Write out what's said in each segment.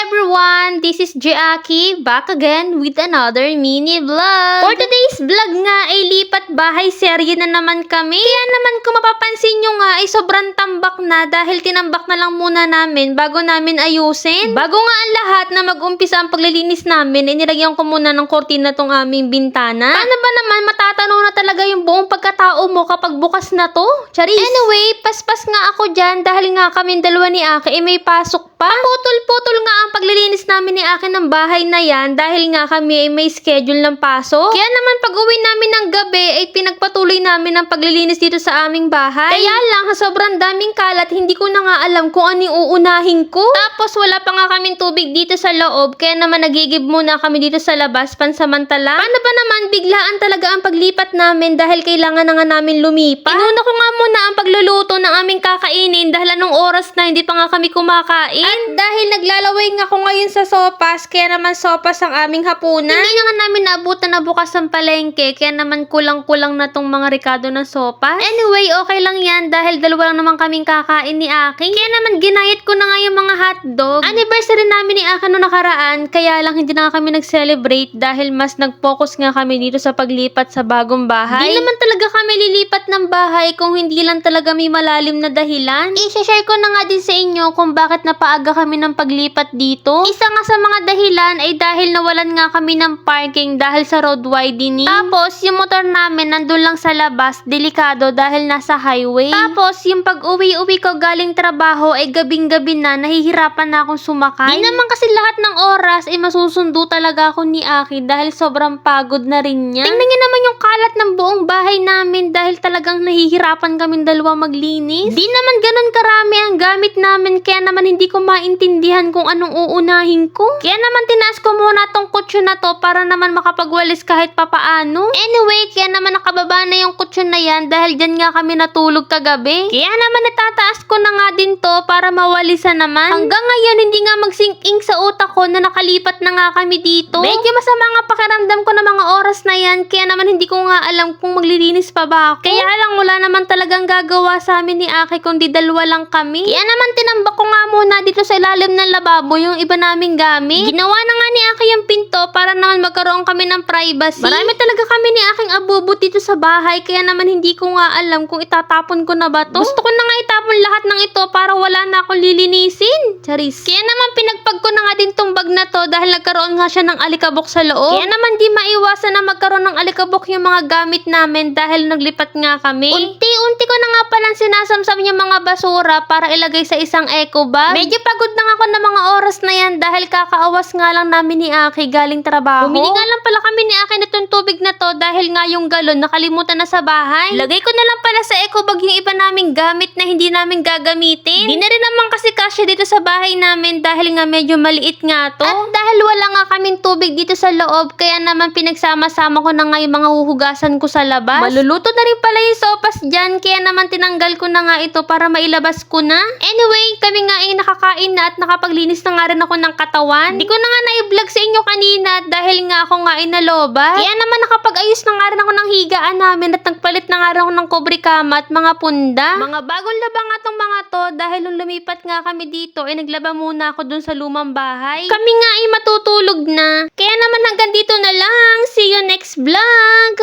everyone! This is Jiaki, back again with another mini vlog. For today's vlog nga ay lipat bahay serye na naman kami. Kaya naman kung mapapansin nyo nga ay sobrang tambak na dahil tinambak na lang muna namin bago namin ayusin. Bago nga ang lahat na mag-umpisa ang paglilinis namin ay nilagyan ko muna ng kortina tong aming bintana. Paano ba naman matatanaw na talaga yung buong pagkatao mo kapag bukas na to? Charis! Anyway, paspas nga ako dyan dahil nga kami dalawa ni Aki ay may pasok pa. Putol-putol nga ang paglilinis namin ni Aki ng bahay na yan dahil nga kami ay may schedule ng pasok. Kaya naman pag uwi namin ng gabi ay pinagpatuloy namin ang paglilinis dito sa aming bahay. Kaya lang sa sobrang daming kalat hindi ko na nga alam kung ano yung uunahin ko. Tapos wala pa nga kaming tubig dito sa loob kaya naman nagigib muna kami dito sa labas pansamantala. Paano ba naman biglaan talaga ang paglipat namin dahil kailangan na nga namin lumipat? Inuna ko nga muna ang pagluluto ng aming kakainin dahil anong oras na hindi pa nga kami kumakain. At dahil naglalaway nga ako ngayon sa sopas, kaya naman sopas ang aming hapunan. Hindi na nga namin naabutan na bukas ang palengke, kaya naman kulang-kulang na tong mga rekado ng sopas. Anyway, okay lang yan dahil dalawa lang naman kaming kakain ni Aki. Kaya naman ginayat ko na nga yung mga hotdog. Anniversary namin ni Aki noong nakaraan, kaya lang hindi na kami nag-celebrate dahil mas nag-focus nga kami dito sa paglipat sa bagong bahay. Di naman talaga kami lilipat ng bahay kung hindi lang talaga may malalim na dahilan. I-share ko na nga din sa inyo kung bakit napaaga kami ng paglipat dito. Isa nga sa mga dahilan ay dahil nawalan nga kami ng parking dahil sa road widening. Tapos yung motor namin nandun lang sa labas, delikado dahil nasa highway. Tapos yung pag-uwi ko galing trabaho ay gabing-gabi na, nahihirapan na akong sumakay. Di naman kasi lahat ng oras ay masusundo talaga ako ni Aki dahil sobrang pagod na rin niya. Tingnan niyo naman yung kalat ng buong bahay namin dahil talagang nahihirapan kaming dalawa maglinis. Di naman ganun karami ang gamit namin kaya naman hindi ko maintindihan kung anong uunahin ko. Kaya naman tinaas ko muna tong kutsyon na to para naman makapagwalis kahit papaano. Anyway, kaya naman nakababa na yung kutsyon na yan dahil dyan nga kami natulog kagabi. Kaya naman natataas ko na nga din to para mawalisan naman. Hanggang ngayon hindi nga mag-sink-in sa utak ko na nakalipat na nga kami dito. Medyo masama nga pakiramdam ko na mga oras na yan kaya naman hindi ko nga alam kung maglilinis pa ba ako. Kaya lang wala naman talagang gagawa sa amin ni Aki kundi dalawa lang kami. Kaya naman tinambak ko nga muna dito sa ilalim ng lababo yung iba naming gamit. Ginawa na nga ni Aki yung pinto para naman magkaroon kami ng privacy. Marami talaga kami ni Aking abubot dito sa bahay kaya naman hindi ko nga alam kung itatapon ko na ba to. Gusto ko na nga itapon lahat ng ito para wala na akong lilinisin. Charis. Kaya naman pinagpag ko na nga din tong bag na to dahil nagkaroon nga siya ng alikabok sa loob. Kaya naman di maiwasan na magkaroon ng alikabok yung mga gamit namin dahil naglipat nga kami. Unti-unti ko na nga palang sinasamsam yung mga basura para ilagay sa isang eco bag. Medyo pagod na nga ako ng mga oras na yan dahil kakaawas nga lang namin ni Aki galing trabaho. Bumili nga lang pala kami ni Aki nitong tubig na to dahil nga yung galon nakalimutan na sa bahay. Lagay ko na lang pala sa eco bag yung iba naming gamit na hindi namin gagamitin. Di na rin naman kasi kasya dito sa bahay namin dahil nga medyo maliit nga to. At dahil wala nga kaming tubig dito sa loob kaya naman pinagsama-sama ko na nga yung mga huhugasan ko sa labas. Maluluto na rin pala yung sopas dyan kaya naman tinanggal ko na nga ito para mailabas ko na. Anyway, kami nga ay nakakain na at nakapaglinis na nga rin ako ng katawan. Di ko na nga na-vlog sa inyo kanina dahil nga ako nga ay nalobat. Kaya naman nakapag-ayos na nga rin ako ng higaan namin at nagpalit na nga rin ako ng kobre kama at mga punda. Mga bagong laba nga tong mga to dahil nung lumipat nga kami dito ay naglaba muna ako dun sa lumang bahay. Kami nga ay matutulog na. Kaya naman hanggang dito na lang. See you next vlog.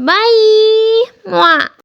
Bye! Mwah!